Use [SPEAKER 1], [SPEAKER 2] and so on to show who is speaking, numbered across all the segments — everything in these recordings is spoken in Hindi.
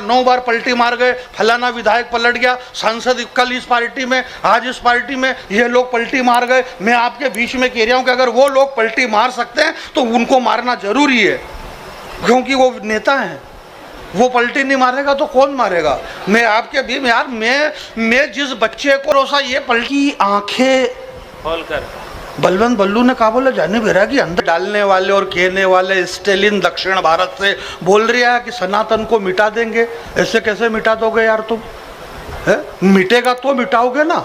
[SPEAKER 1] 9 बार पलटी मार गए, फलाना विधायक पलट गया, सांसद कल इस पार्टी में आज इस पार्टी में, ये लोग पलटी मार गए। मैं आपके बीच में कह रहा हूं कि अगर वो लोग पलटी मार सकते हैं तो उनको मारना जरूरी है, क्योंकि वो नेता हैं। वो पलटी नहीं मारेगा तो कौन मारेगा? मैं आपके भी यार, मैं जिस बच्चे को रोसा ये पलटी आंखें
[SPEAKER 2] खोलकर
[SPEAKER 1] बलवंत बल्लू ने कहा, बोले जाने बेरा की अंदर डालने वाले और कहने वाले स्टेलिन दक्षिण भारत से बोल रहा है कि सनातन को मिटा देंगे। ऐसे कैसे मिटा दोगे यार तुम? है मिटेगा तो मिटाओगे ना।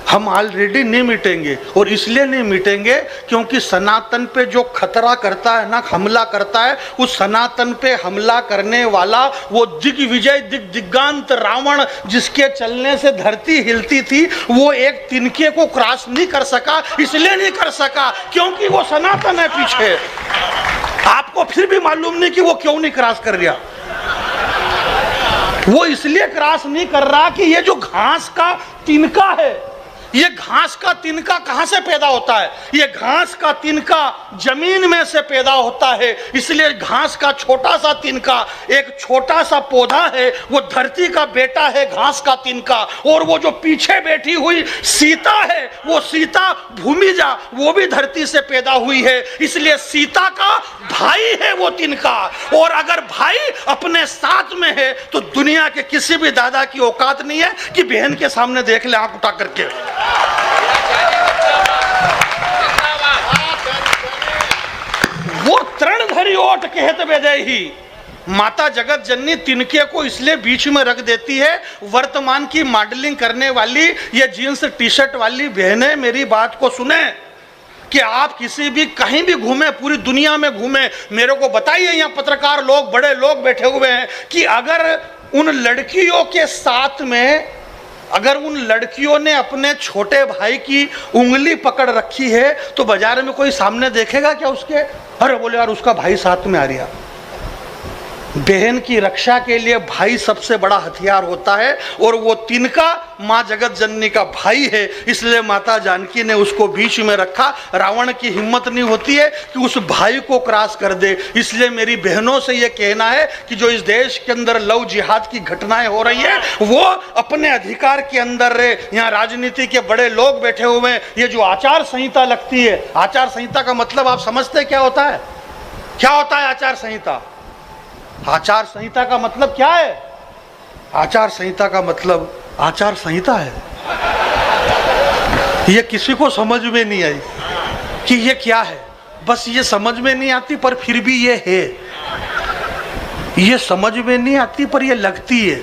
[SPEAKER 1] हम ऑलरेडी नहीं मिटेंगे, और इसलिए नहीं मिटेंगे क्योंकि सनातन पे जो खतरा करता है ना, हमला करता है, उस सनातन पे हमला करने वाला वो दिग्विजय दिग्गांत रावण, जिसके चलने से धरती हिलती थी, वो एक तिनके को क्रॉस नहीं कर सका। इसलिए नहीं कर सका क्योंकि वो सनातन है पीछे। आपको फिर भी मालूम नहीं कि वो क्यों नहीं क्रॉस कर रहा। वो इसलिए क्रॉस नहीं कर रहा कि ये जो घास का तिनका है, ये घास का तिनका कहां से पैदा होता है? ये घास का तिनका जमीन में से पैदा होता है। इसलिए घास का छोटा सा तिनका, एक छोटा सा पौधा है, वो धरती का बेटा है घास का तिनका। और वो जो पीछे बैठी हुई सीता है, वो सीता भूमिजा, वो भी धरती से पैदा हुई है। इसलिए सीता का भाई है वो तिनका। और अगर भाई अपने साथ में है तो दुनिया के किसी भी दादा की औकात नहीं है कि बहन के सामने देख ले आंख उठा करके। वो तृणधरी ओट कहत बेजय ही, माता जगत जननी तिनके को इसलिए बीच में रख देती है। वर्तमान की मॉडलिंग करने वाली ये जीन्स टी शर्ट वाली बहनें मेरी बात को सुने कि आप किसी भी कहीं भी घूमे, पूरी दुनिया में घूमे, मेरे को बताइए, यहाँ पत्रकार लोग, बड़े लोग बैठे हुए हैं, कि अगर उन लड़कियों के साथ में, अगर उन लड़कियों ने अपने छोटे भाई की उंगली पकड़ रखी है तो बाजार में कोई सामने देखेगा क्या उसके? अरे बोले यार उसका भाई साथ में आ रहा। बहन की रक्षा के लिए भाई सबसे बड़ा हथियार होता है, और वो तिनका माँ जगत जननी का भाई है। इसलिए माता जानकी ने उसको बीच में रखा। रावण की हिम्मत नहीं होती है कि उस भाई को क्रॉस कर दे। इसलिए मेरी बहनों से ये कहना है कि जो इस देश के अंदर लव जिहाद की घटनाएं हो रही है, वो अपने अधिकार के अंदर रहे। यहाँ राजनीति के बड़े लोग बैठे हुए हैं। ये जो आचार संहिता लगती है, आचार संहिता का मतलब आप समझते क्या होता है? क्या होता है आचार संहिता? आचार संहिता का मतलब क्या है? आचार संहिता का मतलब आचार संहिता है। ये किसी को समझ में नहीं आई कि ये क्या है। बस ये समझ में नहीं आती, पर फिर भी ये है। ये समझ में नहीं आती पर ये लगती है।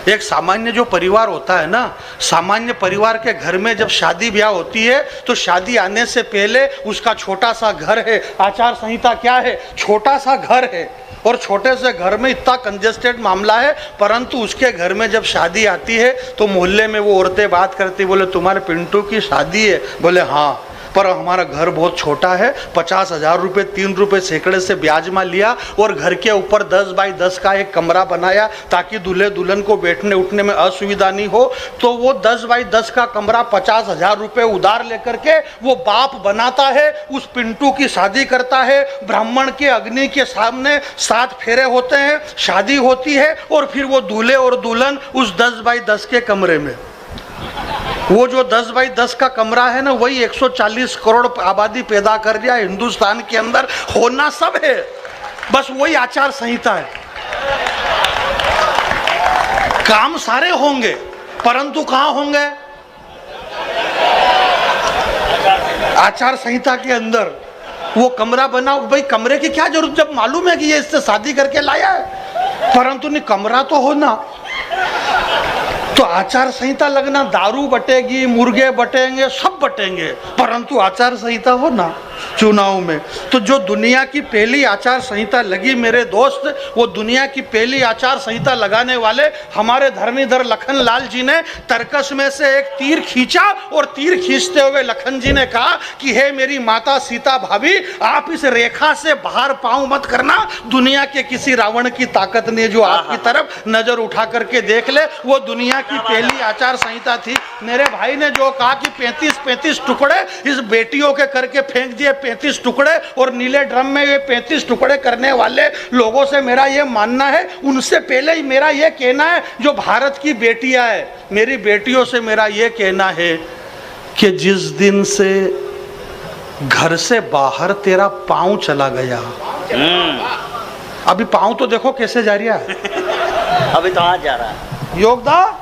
[SPEAKER 1] एक सामान्य जो परिवार होता है ना, सामान्य परिवार के घर में जब शादी ब्याह होती है तो शादी आने से पहले उसका छोटा सा घर है। आचार संहिता क्या है? छोटा सा घर है, और छोटे से घर में इतना कंजेस्टेड मामला है, परंतु उसके घर में जब शादी आती है तो मोहल्ले में वो औरतें बात करती, बोले तुम्हारे पिंटू की शादी है? बोले हाँ, पर हमारा घर बहुत छोटा है, 50,000 रुपये 3 रुपये सैकड़े से ब्याज में लिया, और घर के ऊपर 10 बाई 10 का एक कमरा बनाया ताकि दूल्हे दुल्हन को बैठने उठने में असुविधा नहीं हो। तो वो 10 बाई 10 का कमरा 50,000 रुपये उधार लेकर के वो बाप बनाता है, उस पिंटू की शादी करता है। ब्राह्मण के अग्नि के सामने 7 फेरे होते हैं, शादी होती है, और फिर वो दूल्हे और दुल्हन उस 10 बाई 10 के कमरे में, वो जो 10 बाई 10 का कमरा है ना, वही 140 करोड़ आबादी पैदा कर दिया हिंदुस्तान के अंदर। होना सब है, बस वही आचार संहिता है। काम सारे होंगे, परंतु कहां होंगे? आचार संहिता के अंदर। वो कमरा बना, भाई कमरे की क्या जरूरत जब मालूम है कि ये इससे शादी करके लाया है, परंतु नहीं कमरा तो होना। तो आचार संहिता लगना, दारू बटेगी, मुर्गे बटेंगे, सब बटेंगे, परंतु आचार संहिता हो ना चुनाव में। तो जो दुनिया की पहली आचार संहिता लगी मेरे दोस्त, वो दुनिया की पहली आचार संहिता लगाने वाले हमारे धर्मीधर लखन लाल जी ने तरकस में से एक तीर खींचा, और तीर खींचते हुए लखन जी ने कहा कि हे मेरी माता सीता भाभी, आप इस रेखा से बाहर पांव मत करना। दुनिया के किसी रावण की ताकत ने जो आपकी तरफ नजर उठा करके देख ले, वो दुनिया की पहली आचार संहिता थी। मेरे भाई ने जो कहा कि 35-35 टुकड़े इस बेटियों के करके फेंक दिए, 35 टुकड़े और नीले ड्रम में ये 35 टुकड़े करने वाले लोगों से मेरा ये मानना है, उनसे पहले ही मेरा ये कहना है, जो भारत की बेटियां है, मेरी बेटियों से मेरा ये कहना है कि जिस दिन से घर से बाहर तेरा पांव चला गया, अभी पांव तो देखो कैसे जा रहा है,
[SPEAKER 2] अभी तो हाथ जा रहा है।
[SPEAKER 1] योगदा